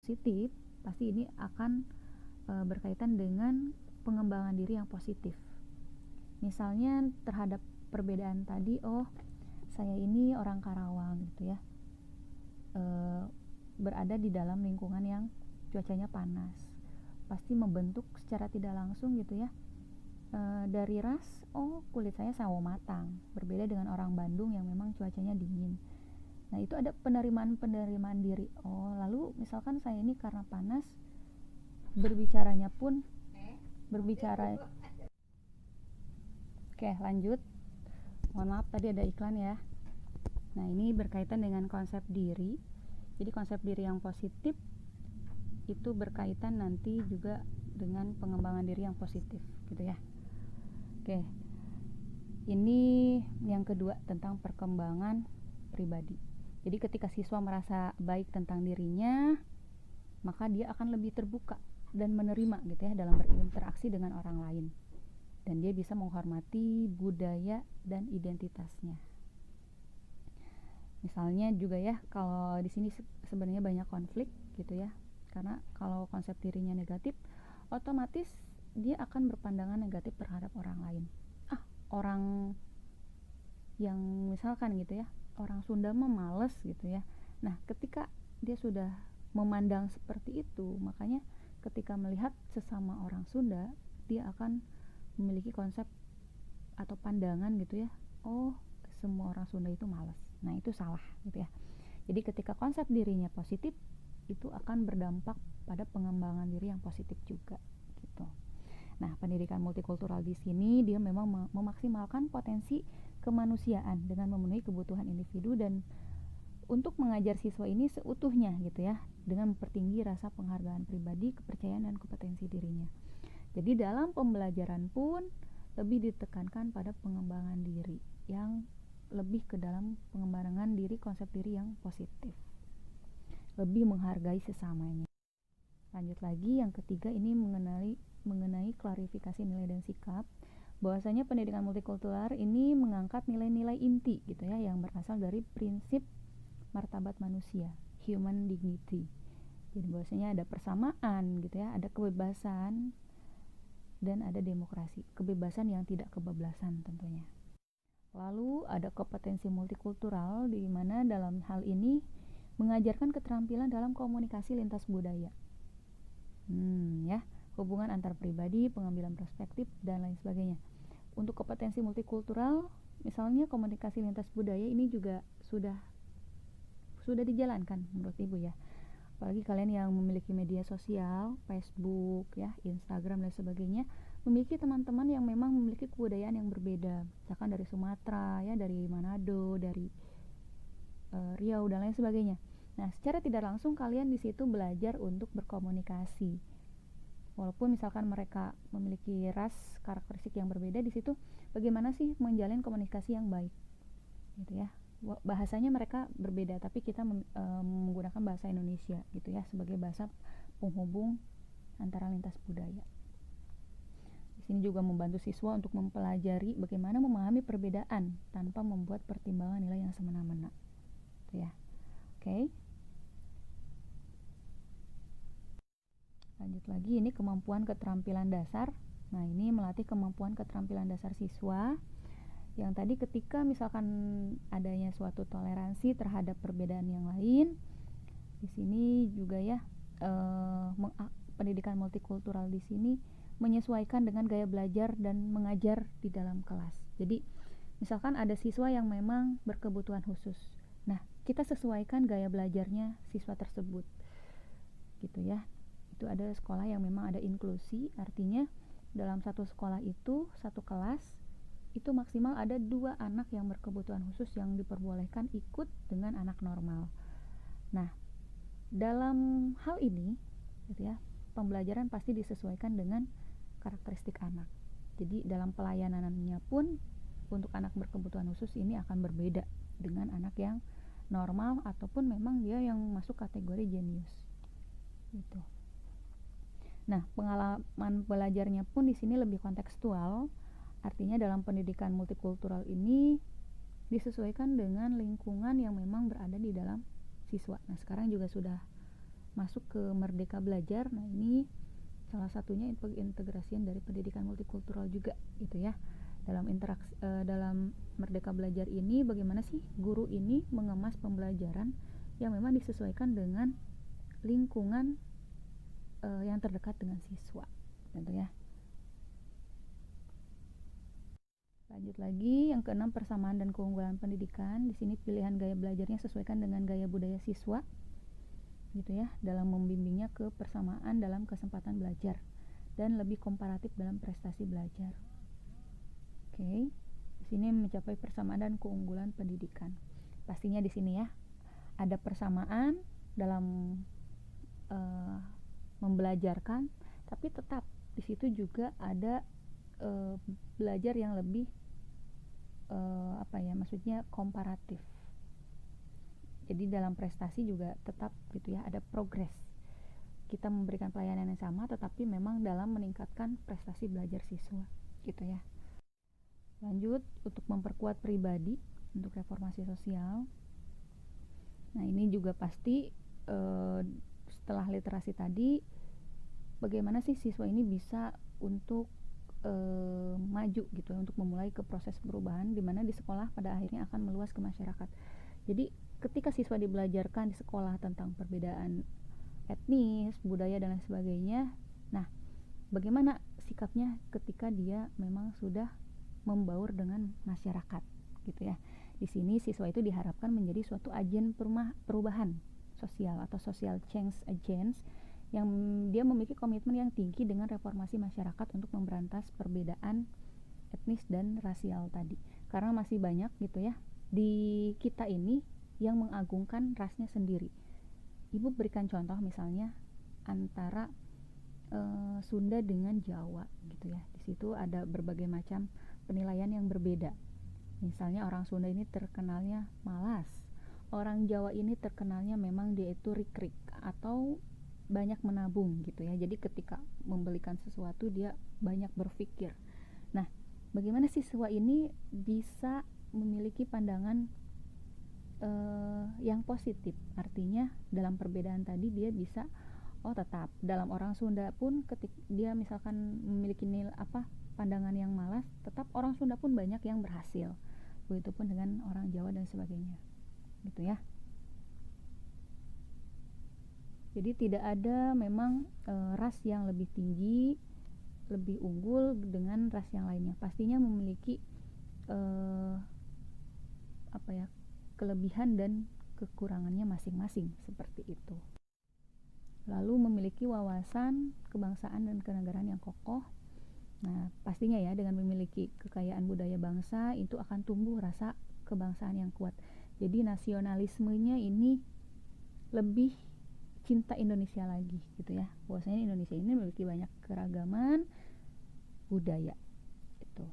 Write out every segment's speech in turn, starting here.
positif, pasti ini akan berkaitan dengan pengembangan diri yang positif. Misalnya terhadap perbedaan tadi, oh saya ini orang Karawang gitu ya, berada di dalam lingkungan yang cuacanya panas, pasti membentuk secara tidak langsung gitu ya, dari ras, oh kulit saya sawo matang, berbeda dengan orang Bandung yang memang cuacanya dingin. Nah itu ada penerimaan diri. Oh lalu misalkan saya ini karena panas, berbicaranya pun berbicara. Oke lanjut, mohon maaf tadi ada iklan ya. Nah ini berkaitan dengan konsep diri. Jadi konsep diri yang positif itu berkaitan nanti juga dengan pengembangan diri yang positif gitu ya. Oke, ini yang kedua tentang perkembangan pribadi. Jadi ketika siswa merasa baik tentang dirinya, maka dia akan lebih terbuka dan menerima gitu ya dalam berinteraksi dengan orang lain, dan dia bisa menghormati budaya dan identitasnya. Misalnya juga ya, kalau di sini sebenarnya banyak konflik gitu ya, karena kalau konsep dirinya negatif, otomatis dia akan berpandangan negatif terhadap orang lain. Orang yang misalkan gitu ya, orang Sunda mah males gitu ya. Nah ketika dia sudah memandang seperti itu, makanya ketika melihat sesama orang Sunda, dia akan memiliki konsep atau pandangan gitu ya, oh semua orang Sunda itu malas. Nah itu salah gitu ya. Jadi ketika konsep dirinya positif, itu akan berdampak pada pengembangan diri yang positif juga gitu. Nah pendidikan multikultural di sini dia memang memaksimalkan potensi kemanusiaan dengan memenuhi kebutuhan individu dan untuk mengajar siswa ini seutuhnya gitu ya, dengan mempertinggi rasa penghargaan pribadi, kepercayaan dan kompetensi dirinya. Jadi dalam pembelajaran pun lebih ditekankan pada pengembangan diri yang lebih ke dalam pengembangan diri, konsep diri yang positif, lebih menghargai sesamanya. Lanjut lagi, yang ketiga ini mengenai klarifikasi nilai dan sikap. Bahwasanya pendidikan multikultural ini mengangkat nilai-nilai inti gitu ya, yang berasal dari prinsip martabat manusia, human dignity. Jadi bahwasanya ada persamaan gitu ya, ada kebebasan dan ada demokrasi, kebebasan yang tidak kebablasan tentunya. Lalu ada kompetensi multikultural, di mana dalam hal ini mengajarkan keterampilan dalam komunikasi lintas budaya, ya, hubungan antar pribadi, pengambilan perspektif dan lain sebagainya. Untuk kompetensi multikultural, misalnya komunikasi lintas budaya ini juga sudah dijalankan menurut Ibu ya. Apalagi kalian yang memiliki media sosial, Facebook ya, Instagram dan sebagainya, memiliki teman-teman yang memang memiliki kebudayaan yang berbeda, misalkan dari Sumatera ya, dari Manado, dari Riau dan lain sebagainya. Nah secara tidak langsung kalian di situ belajar untuk berkomunikasi, walaupun misalkan mereka memiliki ras karakteristik yang berbeda, di situ bagaimana sih menjalin komunikasi yang baik gitu ya. Bahasanya mereka berbeda, tapi kita menggunakan bahasa Indonesia gitu ya, sebagai bahasa penghubung antara lintas budaya. Di sini juga membantu siswa untuk mempelajari bagaimana memahami perbedaan tanpa membuat pertimbangan nilai yang semena-mena gitu ya. Oke. Lanjut lagi, ini kemampuan keterampilan dasar. Nah ini melatih kemampuan keterampilan dasar siswa yang tadi ketika misalkan adanya suatu toleransi terhadap perbedaan yang lain. Di sini juga ya, pendidikan multikultural di sini menyesuaikan dengan gaya belajar dan mengajar di dalam kelas. Jadi misalkan ada siswa yang memang berkebutuhan khusus, nah kita sesuaikan gaya belajarnya siswa tersebut gitu ya. Itu ada sekolah yang memang ada inklusi, artinya dalam satu sekolah itu, satu kelas itu maksimal ada 2 anak yang berkebutuhan khusus yang diperbolehkan ikut dengan anak normal. Nah dalam hal ini gitu ya, pembelajaran pasti disesuaikan dengan karakteristik anak. Jadi dalam pelayanannya pun untuk anak berkebutuhan khusus ini akan berbeda dengan anak yang normal ataupun memang dia yang masuk kategori jenius gitu. Nah pengalaman belajarnya pun di sini lebih kontekstual, artinya dalam pendidikan multikultural ini disesuaikan dengan lingkungan yang memang berada di dalam siswa. Nah sekarang juga sudah masuk ke Merdeka Belajar. Nah, ini salah satunya integrasian dari pendidikan multikultural juga gitu ya. Dalam Merdeka Belajar ini bagaimana sih guru ini mengemas pembelajaran yang memang disesuaikan dengan lingkungan yang terdekat dengan siswa gitu ya. Lanjut lagi, yang keenam, persamaan dan keunggulan pendidikan. Di sini pilihan gaya belajarnya sesuaikan dengan gaya budaya siswa gitu ya, dalam membimbingnya ke persamaan dalam kesempatan belajar dan lebih komparatif dalam prestasi belajar. Oke. Di sini mencapai persamaan dan keunggulan pendidikan. Pastinya di sini ya ada persamaan dalam membelajarkan, tapi tetap di situ juga ada belajar yang lebih maksudnya komparatif. Jadi dalam prestasi juga tetap gitu ya, ada progres. Kita memberikan pelayanan yang sama tetapi memang dalam meningkatkan prestasi belajar siswa gitu ya. Lanjut, untuk memperkuat pribadi untuk reformasi sosial. Nah, ini juga pasti setelah literasi tadi, bagaimana sih siswa ini bisa untuk maju gitu ya, untuk memulai ke proses perubahan di mana di sekolah pada akhirnya akan meluas ke masyarakat. Jadi ketika siswa dibelajarkan di sekolah tentang perbedaan etnis, budaya dan lain sebagainya, nah bagaimana sikapnya ketika dia memang sudah membaur dengan masyarakat gitu ya. Di sini siswa itu diharapkan menjadi suatu agen perubahan sosial atau social change agents yang dia memiliki komitmen yang tinggi dengan reformasi masyarakat untuk memberantas perbedaan etnis dan rasial tadi. Karena masih banyak gitu ya di kita ini yang mengagungkan rasnya sendiri. Ibu berikan contoh misalnya antara Sunda dengan Jawa gitu ya. Di situ ada berbagai macam penilaian yang berbeda. Misalnya orang Sunda ini terkenalnya malas, orang Jawa ini terkenalnya memang dia itu rik-rik atau banyak menabung gitu ya. Jadi ketika membelikan sesuatu dia banyak berpikir. Nah, bagaimana siswa ini bisa memiliki pandangan yang positif? Artinya dalam perbedaan tadi dia bisa tetap dalam orang Sunda pun ketika dia misalkan memiliki pandangan yang malas, tetap orang Sunda pun banyak yang berhasil. Begitupun dengan orang Jawa dan sebagainya. Gitu ya. Jadi tidak ada memang ras yang lebih tinggi, lebih unggul dengan ras yang lainnya. Pastinya memiliki kelebihan dan kekurangannya masing-masing seperti itu. Lalu memiliki wawasan kebangsaan dan kenegaraan yang kokoh. Nah, pastinya ya dengan memiliki kekayaan budaya bangsa itu akan tumbuh rasa kebangsaan yang kuat. Jadi nasionalismenya ini lebih cinta Indonesia lagi gitu ya. Bahwasanya Indonesia ini memiliki banyak keragaman budaya gitu.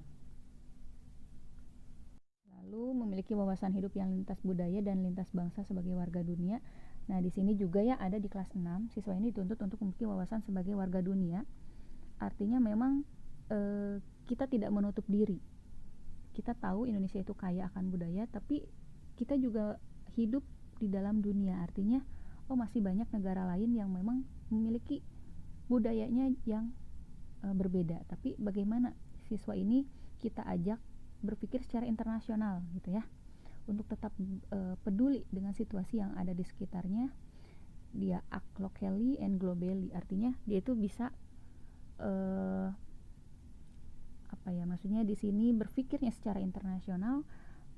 Lalu memiliki wawasan hidup yang lintas budaya dan lintas bangsa sebagai warga dunia. Nah, di sini juga ya ada di kelas 6, siswa ini dituntut untuk memiliki wawasan sebagai warga dunia. Artinya memang kita tidak menutup diri. Kita tahu Indonesia itu kaya akan budaya, tapi kita juga hidup di dalam dunia. Artinya masih banyak negara lain yang memang memiliki budayanya yang berbeda. Tapi bagaimana siswa ini kita ajak berpikir secara internasional gitu ya, untuk tetap peduli dengan situasi yang ada di sekitarnya. Dia act locally and globally, artinya dia itu bisa maksudnya di sini berpikirnya secara internasional,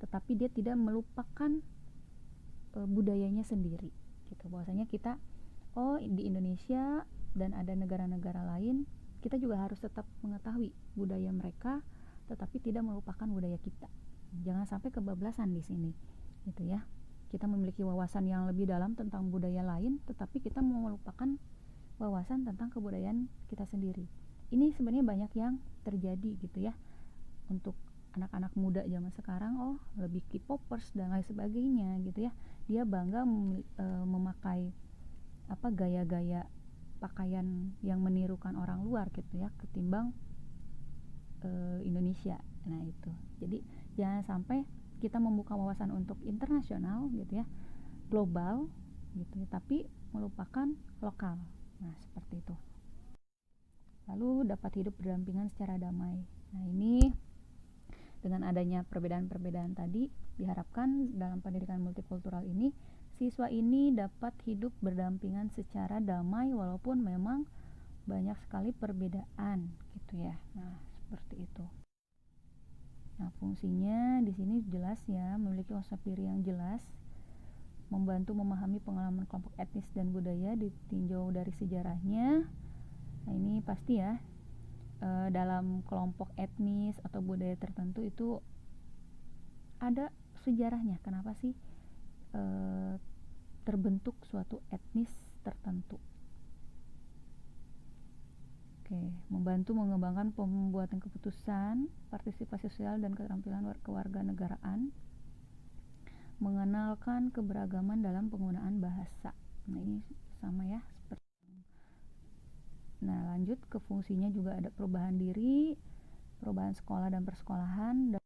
tetapi dia tidak melupakan budayanya sendiri gitu. Bahwasanya kita di Indonesia dan ada negara-negara lain, kita juga harus tetap mengetahui budaya mereka, tetapi tidak melupakan budaya kita. Jangan sampai kebablasan di sini gitu ya. Kita memiliki wawasan yang lebih dalam tentang budaya lain, tetapi kita melupakan wawasan tentang kebudayaan kita sendiri. Ini sebenarnya banyak yang terjadi gitu ya untuk anak-anak muda zaman sekarang, lebih K-popers dan lain sebagainya gitu ya. Dia bangga memakai gaya-gaya pakaian yang menirukan orang luar gitu ya, ketimbang Indonesia. Nah itu, jadi jangan sampai kita membuka wawasan untuk internasional gitu ya, global gitu ya, tapi melupakan lokal. Nah, seperti itu. Lalu dapat hidup berdampingan secara damai. Nah, ini dengan adanya perbedaan-perbedaan tadi, diharapkan dalam pendidikan multikultural ini siswa ini dapat hidup berdampingan secara damai walaupun memang banyak sekali perbedaan gitu ya. Nah, seperti itu. Nah, fungsinya di sini jelas ya, memiliki konsep diri yang jelas, membantu memahami pengalaman kelompok etnis dan budaya ditinjau dari sejarahnya. Nah, ini pasti ya, dalam kelompok etnis atau budaya tertentu itu ada sejarahnya. Kenapa sih terbentuk suatu etnis tertentu? Oke, membantu mengembangkan pembuatan keputusan, partisipasi sosial dan keterampilan kewarganegaraan, mengenalkan keberagaman dalam penggunaan bahasa. Nah, ini sama ya. Nah, lanjut ke fungsinya juga ada perubahan diri, perubahan sekolah dan persekolahan,